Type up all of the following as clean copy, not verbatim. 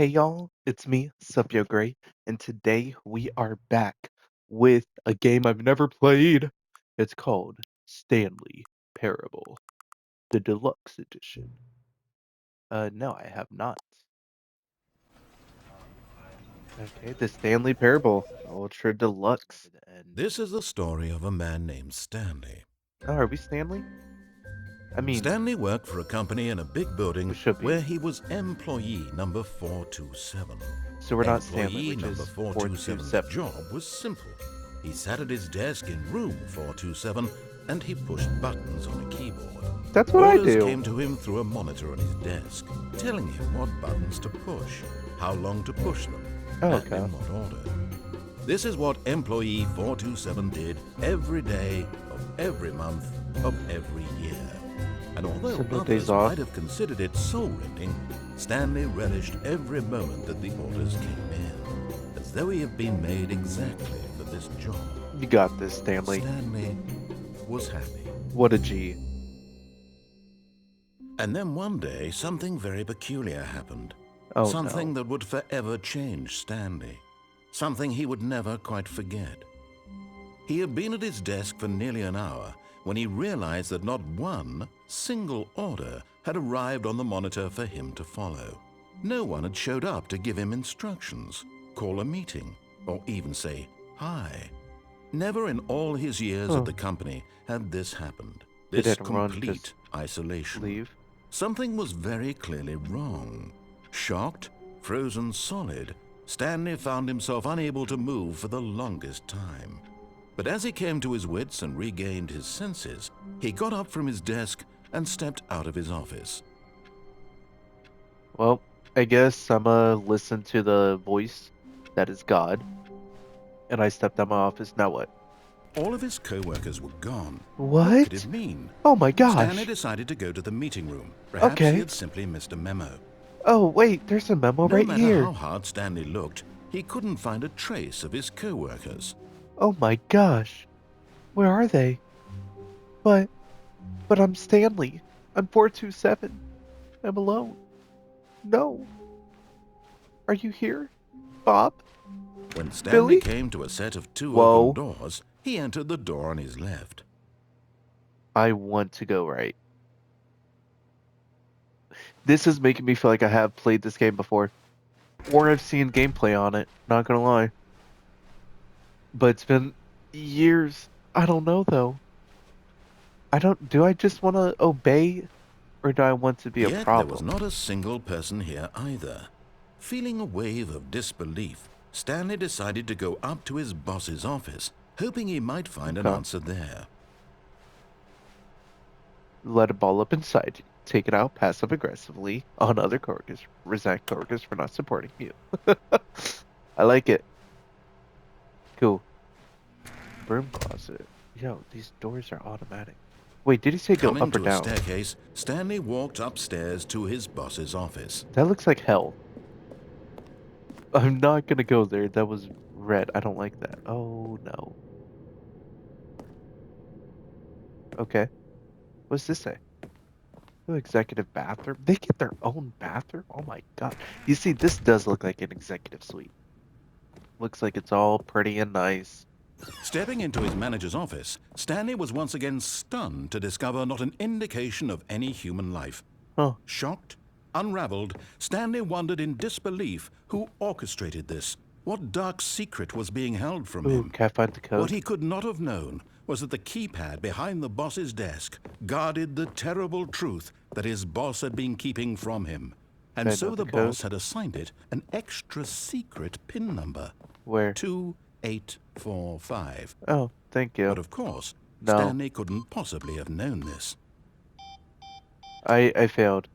Hey y'all, it's me, SupyoGray, and today we are back with a game I've never played. It's called Stanley Parable, the deluxe edition. No, I have not. Okay, the Stanley Parable, Ultra Deluxe. And This is the story of a man named Stanley. oh, are we Stanley? I mean, Stanley worked for a company in a big we building should where be. he was employee number 427. So we're not Stanley, Employee which number is 427's 427. job was simple. He sat at his desk in room 427 and he pushed buttons on a keyboard. That's what I Orders do. came to him through a monitor on his desk, telling him what buttons to push, how long to push them, Oh, and okay. in what order. This is what employee 427 did every day of every month of every year. And although So no others days off. might have considered it soul-rending, Stanley relished every moment that the orders came in, as though he had been made exactly for this job. You got this, Stanley. Stanley was happy. What a G. And then one day, something very peculiar happened. Oh Something no. that would forever change Stanley. Something he would never quite forget. He had been at his desk for nearly an hour when he realized that not one single order had arrived on the monitor for him to follow. No one had showed up to give him instructions, call a meeting, or even say hi. Never in all his years at the company had this happened. They This didn't run, complete just isolation. leave. Something was very clearly wrong. Shocked, frozen solid, Stanley found himself unable to move for the longest time. But as he came to his wits and regained his senses, he got up from his desk and stepped out of his office. Well, I guess I'ma listen to the voice that is God. And I stepped out of my office. Now what? All of his co-workers were gone. What could it What? mean? Oh my Stanley gosh. decided to go to the meeting room. Perhaps he Okay. had simply missed a memo. Oh, wait, there's a memo No right matter how here. hard Stanley looked, he couldn't find a trace of his co-workers. Oh my gosh. Where are they? But I'm Stanley. I'm 427. I'm alone. No. Are you here? Bob? When Stanley Billy? came to a set of two Whoa. open doors, he entered the door on his left. I want to go right. This is making me feel like I have played this game before. Or I've seen gameplay on it, not gonna lie. But it's been years. I don't know though. Do I just want to obey or do I want to be a Yet there was problem? not a single person here either. Feeling a wave of disbelief, Stanley decided to go up to his boss's office, hoping he might find an Okay. answer there. Let a ball up inside you. Take it out passive aggressively on other coworkers. Resent coworkers for not supporting you. I like it. Cool. Broom closet. Yo, these doors are automatic. Wait, did he say go Coming up or to a down? staircase, Stanley walked upstairs to his boss's office. That looks like hell. I'm not gonna go there. That was red. I don't like that. Oh no. Okay. What's this say? Oh, executive bathroom. They get their own bathroom? Oh my god. You see, this does look like an executive suite. Looks like it's all pretty and nice. Stepping into his manager's office, Stanley was once again stunned to discover not an indication of any human life. Huh. Shocked, unraveled, Stanley wondered in disbelief who orchestrated this. What dark secret was being held from Ooh, him? can't find the code. What he could not have known was that the keypad behind the boss's desk guarded the terrible truth that his boss had been keeping from him. And I so know the the boss code. had assigned it an extra secret PIN number. Where? 2845. Oh, thank you. But of course, No. Stanley couldn't possibly have known this. I failed.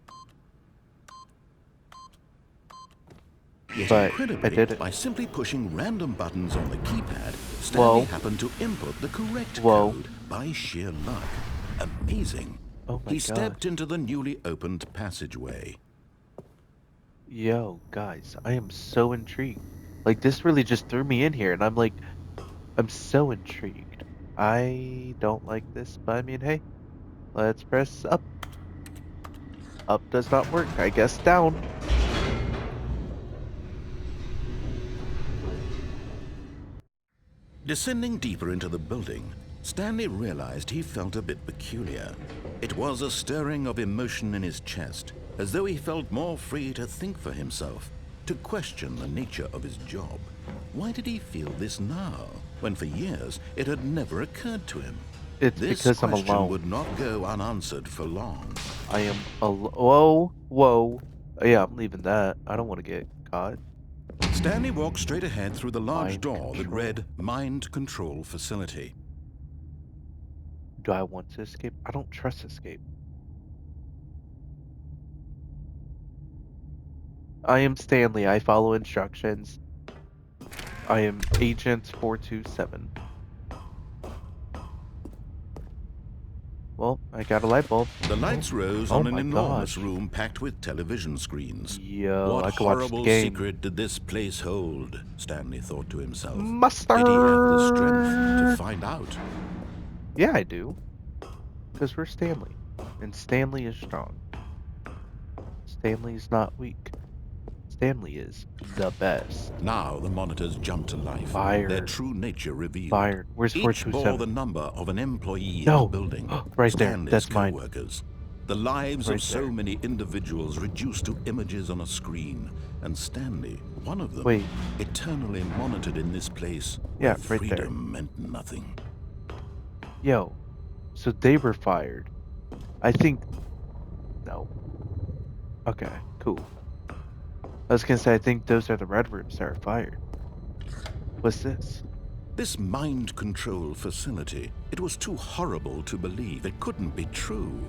Yet But I incredibly, did it. by simply pushing random buttons on the keypad, Stanley Whoa. happened to input the correct Whoa. code by sheer luck. Amazing. Oh my He god. stepped into the newly opened passageway. Yo, guys, I am so intrigued. Like, this really just threw me in here, and I'm like, I'm so intrigued. I don't like this, but I mean, hey, let's press up. Up does not work. I guess down. Descending deeper into the building, Stanley realized he felt a bit peculiar. It was a stirring of emotion in his chest, as though he felt more free to think for himself, to question the nature of his job. Why did he feel this now, when for years it had never occurred to him? It's This because I'm question alone. would not go unanswered for long. I am alone. Whoa, whoa. Yeah, I'm leaving that. I don't want to get caught. Stanley walked straight ahead through the large Mind door that control. read Mind Control Facility. Do I want to escape? I don't trust escape. I am Stanley. I follow instructions. I am Agent 427. Well, I got a light bulb. The lights rose Oh on an my enormous gosh. room packed with television screens. Yo, What I can watch the horrible game. secret did this place hold? Stanley thought to himself. Mustard! Did he have the strength to find out? Yeah, I do. Because we're Stanley. And Stanley is strong. Stanley's not weak. Stanley is the best. Now the monitors jumped to life. Fired. Their true nature revealed. Fired. Where's Each bore 427? the number of an employee in No. the building. Right there. Stanley's That's mine. co-workers. The lives Right of so there. many individuals reduced to images on a screen. And Stanley, one of them, Wait. eternally monitored in this place Yeah, where right there. freedom meant nothing. Yo. So they were fired. I think... No. Okay, cool. I was gonna say, I think those are the red rooms that are fired. What's this? This mind control facility, it was too horrible to believe. It couldn't be true.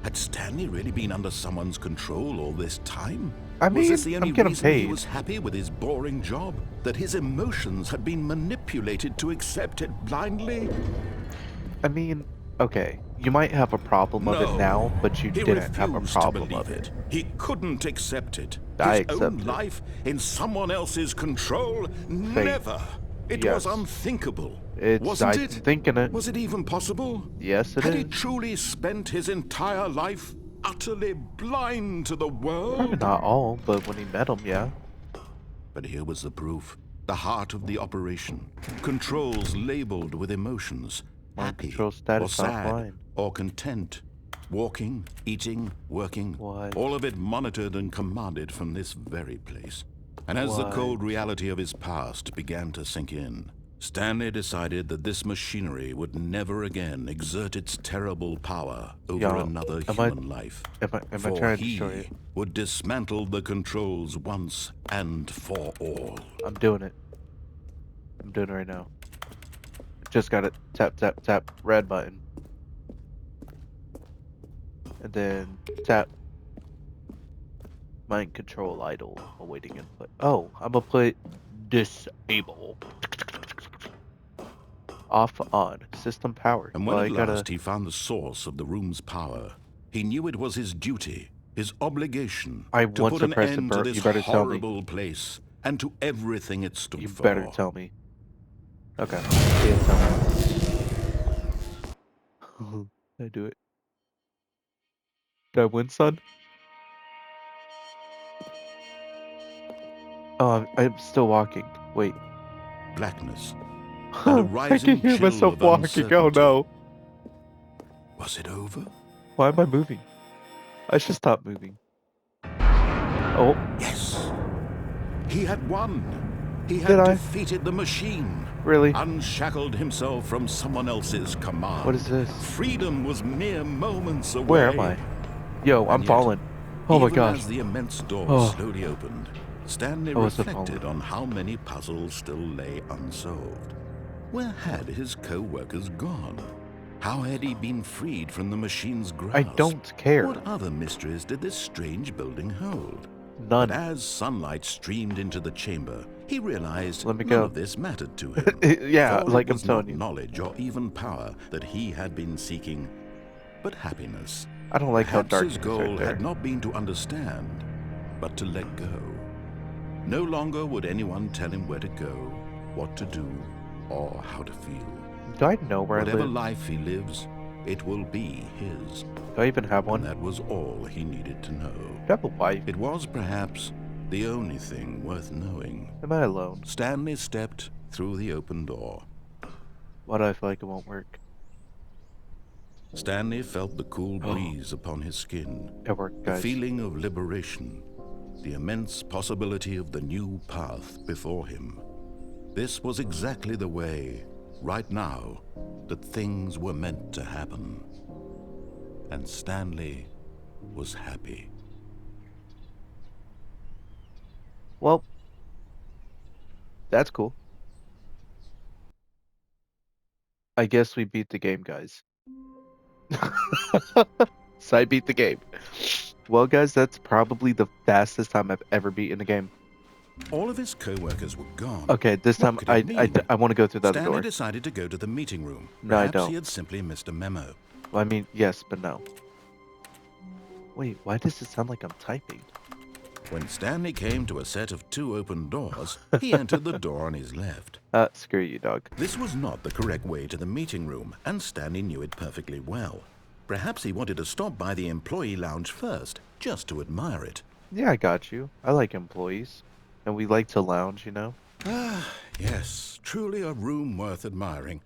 Had Stanley really been under someone's control all this time? I Was mean, this the only I'm getting reason he paid. was happy with his boring job? That his emotions had been manipulated to accept it blindly? I mean, okay, you might have a problem of it now, but you he didn't have a refused to problem believe of it. He couldn't accept it. I His own accept it. life in someone else's control? Never. It was Yes. unthinkable. It's, Wasn't I'm it? thinking it. Was it even possible? Yes, it Had he is. truly spent his entire life utterly blind to the Probably world? not all, but when he met him, yeah. But here was the proof. The heart of the operation. Controls labeled with emotions. Mind Happy control or status sad offline. or content. Walking, eating, working. What? All of it monitored and commanded from this very place. And as the What? cold reality of his past began to sink in, Stanley decided that this machinery would never again exert its terrible power over Yo, another am I- human life. Am I For trying to he destroy it? would dismantle the controls once and for all. I'm doing it. I'm doing it right now. Just got it. Tap, tap, tap. Red button. And then tap. Mind control idle. Awaiting input. Oh, I'm gonna put disable. Off on. System power. And when Well, at I gotta... last he found the source of the room's power, he knew it was his duty, his obligation, I to want put to an press the end to bur- this you better tell me. horrible place and to everything it stood You for. better tell me. Okay. Yeah, tell me. Did I do it? Did I win, son? Oh, I'm still walking. Wait. Blackness. And a I rising can hear chill myself of walking. Oh uncertainty. no. Was it over? Why am I moving? I should stop moving. Oh, Yes. He had won. He Did had I? defeated the machine. really? Unshackled himself from someone else's command. What is this? Freedom was mere moments away. Where am I? Yo, I'm yet, falling. Oh my Even gosh. as the immense door Oh. slowly opened, Stanley I was reflected falling. on how many puzzles still lay unsolved. Where had his co-workers gone? How had he been freed from the machine's grasp? I don't care. What other mysteries did this strange building hold? None. But as sunlight streamed into the chamber, he realized Let me none go. of this mattered to him. Yeah, For like it I'm was telling not you. knowledge or even power that he had been seeking, but happiness. I don't like how Perhaps dark his it is goal right there. had not been to understand, but to let go. No longer would anyone tell him where to go, what to do, or how to feel. Do I know where I Whatever live? life he lives, it will be his. Do I even have And one? that was all he needed to know. Do I have a wife? It was perhaps the only thing worth knowing. Am I alone? Stanley stepped through the open door. Why do I feel like it won't work? Stanley felt the cool breeze upon his skin, It worked, the guys. feeling of liberation, the immense possibility of the new path before him. This was exactly the way, right now, that things were meant to happen. And Stanley was happy. Well, that's cool. I guess we beat the game, guys. So I beat the game. Well, guys, that's probably the fastest time I've ever beaten a game. All of his co-workers were gone. Okay, this What time could it mean? I want to go through that Stanley door. decided to go to the meeting room. No, I Perhaps don't. he had simply missed a memo. Well, I mean, yes, but no. Wait, why does it sound like I'm typing? When Stanley came to a set of 2 open doors, he entered the door on his left. Screw you, dog. This was not the correct way to the meeting room, and Stanley knew it perfectly well. Perhaps he wanted to stop by the employee lounge first, just to admire it. Yeah, I got you. I like employees. And we like to lounge, you know? Ah, yes, truly a room worth admiring.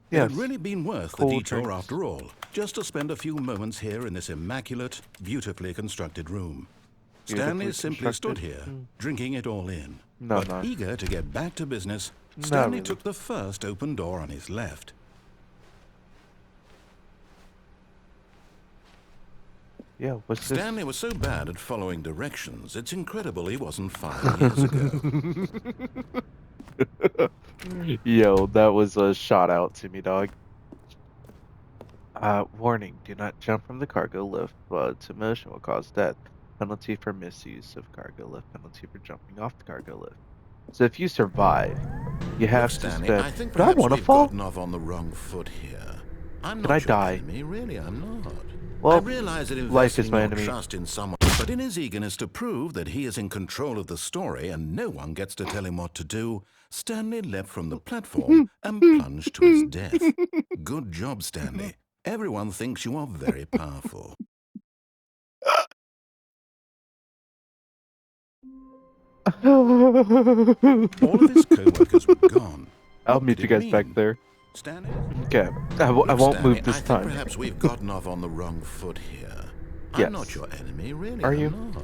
It Yes. had really been worth Cool the detour drinks. after all, just to spend a few moments here in this immaculate, beautifully constructed room. Stanley Beautifully simply stood constructed? here, drinking it all in. No, but no. eager to get back to business, Not Stanley really. took the first open door on his left. Yeah, what's this? Stanley was so bad at following directions, it's incredible he wasn't 5 years ago. Yo, that was a shot out to me, dog. Warning, do not jump from the cargo lift. To motion will cause death. Penalty for misuse of cargo lift. Penalty for jumping off the cargo lift. So if you survive, you have Look, to Stanley, spend... I think But I perhaps want to we've fall? gotten off on the wrong foot here. I'm Can not I your die? enemy, really, I'm not. Well, I realize that life is investing my your enemy. trust in someone, but in his eagerness to prove that he is in control of the story and no one gets to tell him what to do, Stanley leapt from the platform and plunged to his death. Good job, Stanley. Everyone thinks you are very powerful. All of his co-workers were gone. I'll What meet did you it guys back mean? there. Stanley? Okay, I Look, won't Stanley, move this I think time. perhaps we've gotten off on the wrong foot here. Yes. I'm not your enemy, really. Are I'm you? not.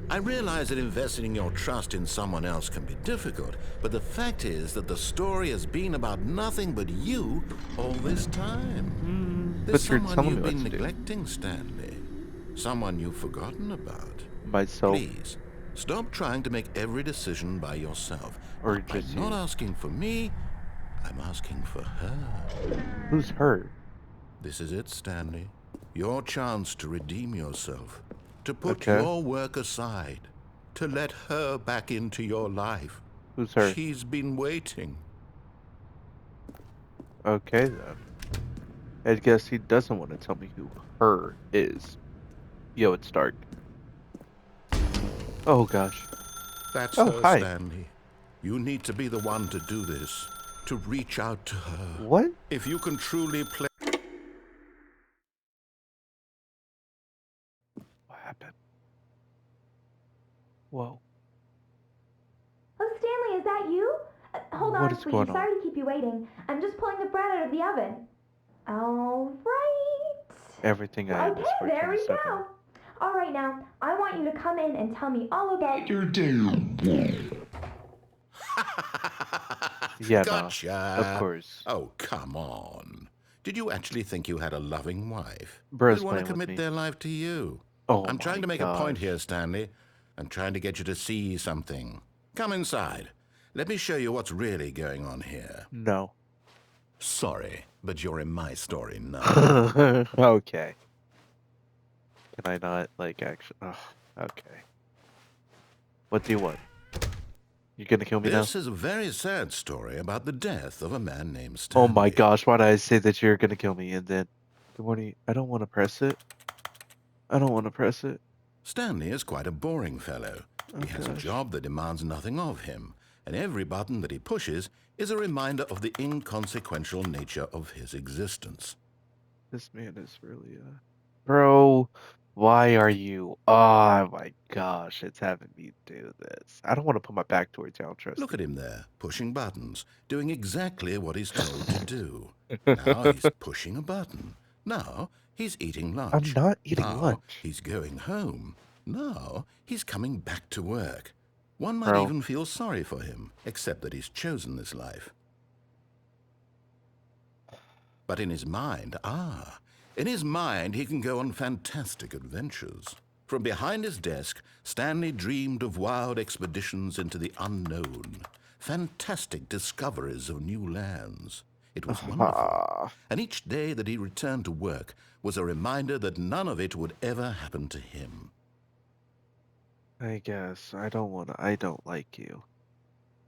I realize that investing your trust in someone else can be difficult, but the fact is that the story has been about nothing but you all this time. There's But you're someone telling you've me what been to do. neglecting, Stanley. Someone you've forgotten about. Myself, Please, stop trying to make every decision by yourself. or I'm just not you. asking for me, I'm asking for her. Who's her? This is it, Stanley. Your chance to redeem yourself. To put Okay. your work aside. To let her back into your life. Who's her? She's been waiting. Okay, then. I guess he doesn't want to tell me who her is. Yo, it's dark. Oh, gosh. That's Oh, her, hi. Stanley. You need to be the one to do this. To reach out to her. What? If you can truly play... What happened? Whoa. Oh, Stanley, is that you? Hold What on, is sweetie. going on? Sorry to keep you waiting. I'm just pulling the bread out of the oven. All right. Everything I am Okay, is for there we 27. go. All right, now, I want you to come in and tell me all about your Yeah, Gotcha. no. Of course. Oh, come on. Did you actually think you had a loving wife? Bro's Who'd want to playing with commit me. their life to you? Oh, I'm trying my to make a point gosh. here, Stanley. I'm trying to get you to see something. Come inside. Let me show you what's really going on here. No. Sorry, but you're in my story now. Okay. Can I not, like, actually... Oh, okay. What do you want? You gonna kill me now? This is a very sad story about the death of a man named Oh Stanley. my gosh, why did I say that you're gonna kill me and then... Good morning. I don't want to press it. I don't want to press it. Stanley is quite a boring fellow. Oh, He has a gosh. job that demands nothing of him, and every button that he pushes is a reminder of the inconsequential nature of his existence. This man is really, Bro, why are you? Oh my gosh, it's having me do this. I don't want to put my back towards you, I don't trust Look you. at him there, pushing buttons, doing exactly what he's told to do. Now he's pushing a button. Now he's eating lunch. I'm not eating Now lunch. he's going home. Now he's coming back to work. One might Bro. even feel sorry for him, except that he's chosen this life. But in his mind, in his mind he can go on fantastic adventures. From behind his desk, Stanley dreamed of wild expeditions into the unknown, fantastic discoveries of new lands. It was wonderful, and each day that he returned to work was a reminder that none of it would ever happen to him. I guess I don't like you.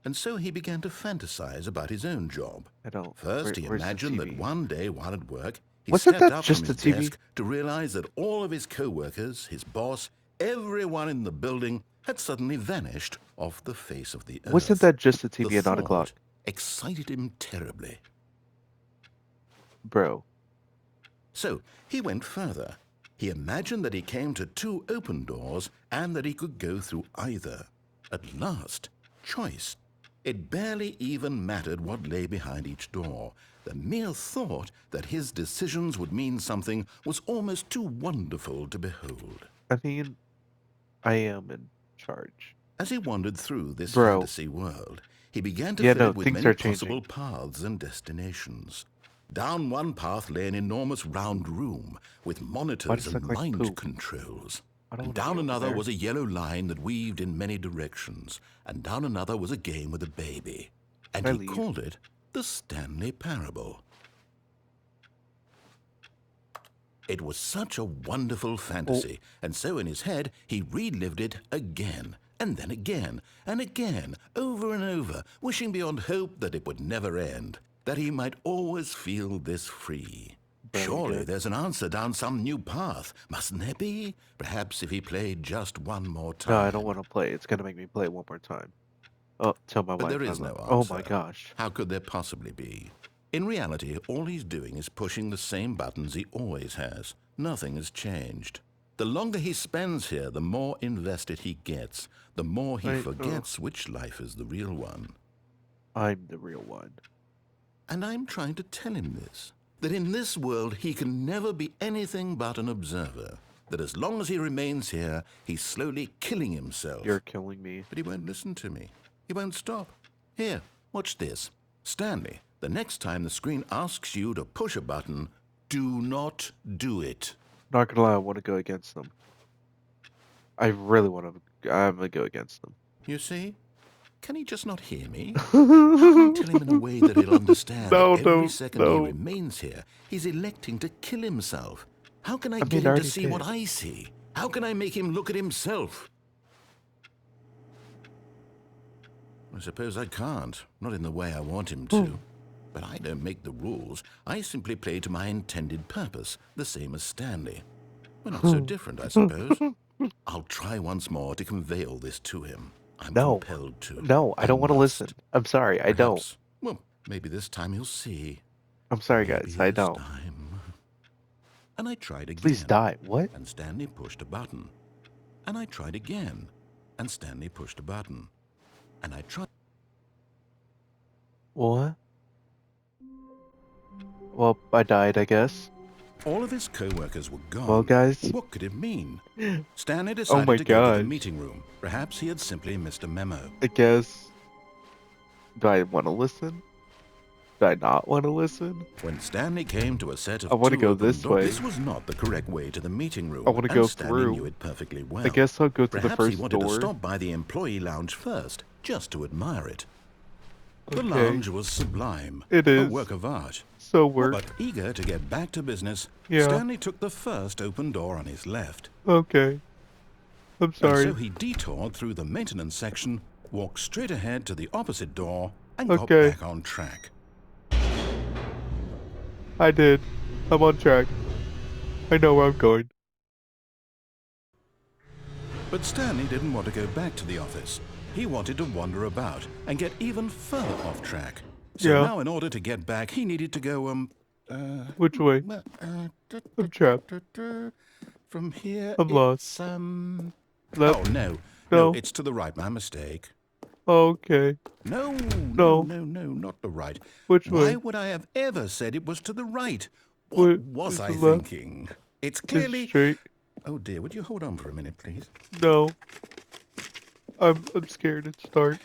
And so he began to fantasize about his own job. I don't. First, he Where's the imagined that TV? one day while at work, he Wasn't stepped that up just from the his TV? desk to realize that all of his co-workers, his boss, everyone in the building had suddenly vanished off the face of the earth. Wasn't that just the TV The at 9 o'clock? thought excited him terribly. Bro. So he went further. He imagined that he came to 2 open doors and that he could go through either. At last, choice. It barely even mattered what lay behind each door. The mere thought that his decisions would mean something was almost too wonderful to behold. I mean, I am in charge. As he wandered through this Bro. fantasy world, he began to Yeah, fill no, it with things many are changing. possible paths and destinations. Down one path lay an enormous round room with monitors it and look like mind poop? controls. I don't And wanna down be over another there. was a yellow line that weaved in many directions. And down another was a game with a baby. And I he leave? called it the Stanley Parable. It was such a wonderful fantasy, and so in his head he relived it again, and then again, and again, over and over, wishing beyond hope that it would never end, that he might always feel this free. Very Surely good. there's an answer down some new path, mustn't there be? Perhaps if he played just one more No, time. I don't want to play. It's gonna make me play it one more time. Oh, tell my But wife. there is I'm no up. Oh answer. my gosh. How could there possibly be? In reality, all he's doing is pushing the same buttons he always has. Nothing has changed. The longer he spends here, the more invested he gets, the more he forgets which life is the real one. I'm the real one. And I'm trying to tell him this, that in this world he can never be anything but an observer, that as long as he remains here, he's slowly killing himself. You're killing me. But he won't listen to me. He won't stop. Here, watch this. Stanley, the next time the screen asks you to push a button, do not do it. Not gonna lie, I want to go against them. I really want to. I'm gonna go against them. You see? Can he just not hear me? How can I tell him in a way that he'll understand No, that every no, second no. he remains here, he's electing to kill himself? How can I mean, get I him to already see what did. I see? How can I make him look at himself? I suppose I can't, not in the way I want him to. But I don't make the rules. I simply play to my intended purpose, the same as Stanley. We're not so different, I suppose. I'll try once more to convey all this to him. I'm No. compelled to. No, I don't want to must. listen. I'm sorry, I don't. Perhaps- Well, maybe this time he'll see. I'm sorry, Maybe guys, I this don't. time. And I tried again. Please die. What? And Stanley pushed a button. And I tried again. And Stanley pushed a button. And I tried. What? Well, I died, I guess. All of his co-workers were gone. Well, guys. What could it mean? Stanley Oh decided my to go to the gosh. meeting room. Perhaps he had simply missed a memo. I guess. Do I want to listen? Do I not want to listen? When Stanley came to a set of I wanna two go open this doors, way. this was not the correct way to the meeting room. I wanna and go Stanley through. knew it perfectly well. I guess I'll go to the Perhaps first he wanted door. to stop by the employee lounge first, just to admire it. The Okay. lounge was sublime. It A is. work of art. So we're But eager to get back to business, Yeah. Stanley took the first open door on his left. okay. I'm And sorry. so he detoured through the maintenance section, walked straight ahead to the opposite door, and Okay. got back on track. I did. I'm on track. I know where I'm going. But Stanley didn't want to go back to the office. He wanted to wander about and get even further off track. So Yeah. now in order to get back, he needed to go, Which way? I'm trapped. From here, I'm lost. it's, Left? Oh, no. No. No, it's to the right. My mistake. Okay. No, No. not the right. Which Why way? would I have ever said it was to the right? What was Is I it left? thinking? It's Is clearly... straight? Oh, dear. Would you hold on for a minute, please? No. I'm scared. It's dark.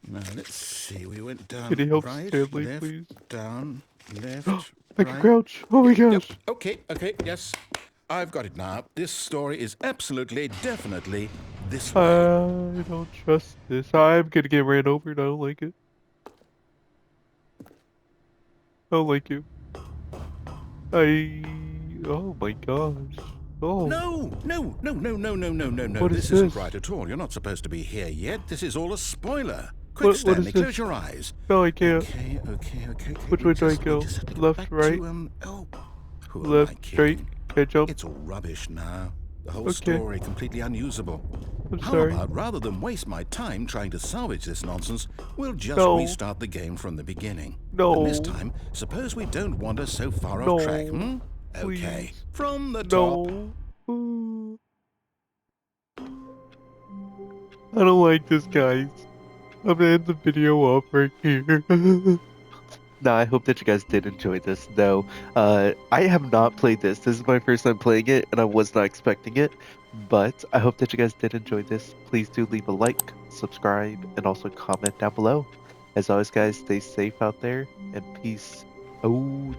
Now, let's see. We went down Can you help right, Stanley, left, please? down, left, I can right. crouch. Oh my Yep. gosh. Okay, yes. I've got it now. This story is absolutely, definitely this way. I don't trust this. I'm gonna get ran over and I don't like it. I don't like you. Oh my gosh. Oh. No. What is This isn't this? right at all. You're not supposed to be here yet. This is all a spoiler. Quick, What Stanley, is this? close your eyes. No, I can't. Okay. Which We way do I just go? have to get Left, back right? to, who am I Left, straight. kidding? Can I jump? It's all rubbish now. The whole Okay. story completely unusable. I'm How sorry. about, rather than waste my time trying to salvage this nonsense, we'll just No. restart the game from the beginning. No. And this time, suppose we don't wander so far No. off track, hmm? Okay. Please. From the top. No. Ooh. I don't like this, guys. I'm gonna end the video off right here. Nah, I hope that you guys did enjoy this, though. I have not played this. This is my first time playing it, and I was not expecting it. But I hope that you guys did enjoy this. Please do leave a like, subscribe, and also comment down below. As always, guys, stay safe out there, and peace out.